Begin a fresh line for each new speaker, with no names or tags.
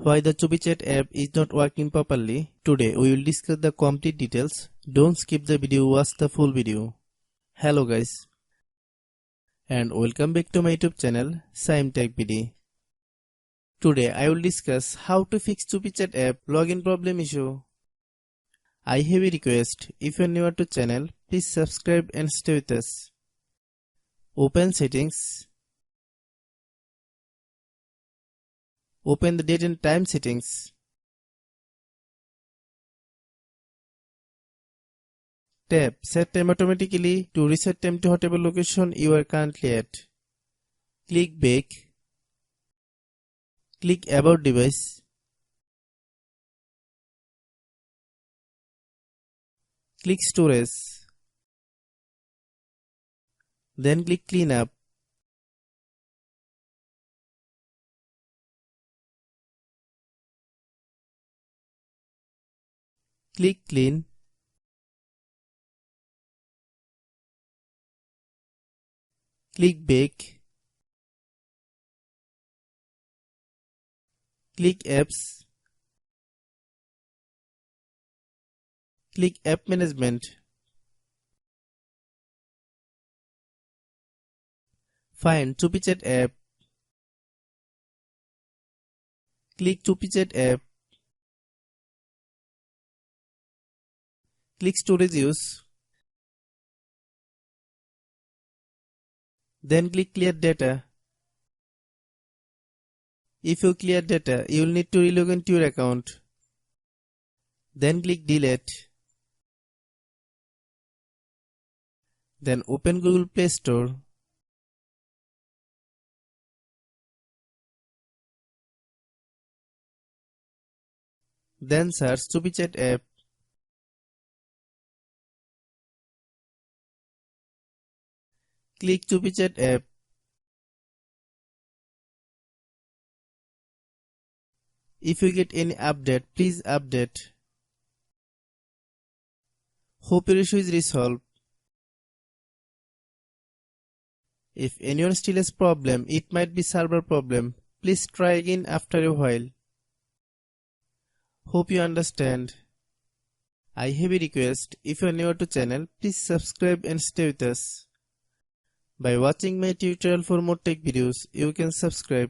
Why the CUPI app is not working properly? Today we will discuss the complete details. Don't skip the video, watch the full video. Hello guys, and welcome back to my YouTube channel Shaem Tech BD. Today I will discuss how to fix CUPI app login problem issue. I have a request. If you are new to channel, please subscribe and stay with us. Open settings. Open the date and time settings. Tap Set time automatically to reset time to whatever location you are currently at. Click Back. Click About Device. Click Storage. Then click Cleanup. Click Clean. Click Back. Click Apps. Click App Management. Find CUPI app. Click CUPI app. Click Storage Use. Then click Clear Data. If you clear data, you will need to relog into your account. Then click Delete. Then open Google Play Store. Then search CUPI app. Click CUPI app. If you get any update, please update. Hope your issue is resolved. If anyone still has problem, it might be server problem. Please try again after a while. Hope you understand. I have a request. If you are new to channel, please subscribe and stay with us. By watching my tutorial for more tech videos, you can subscribe.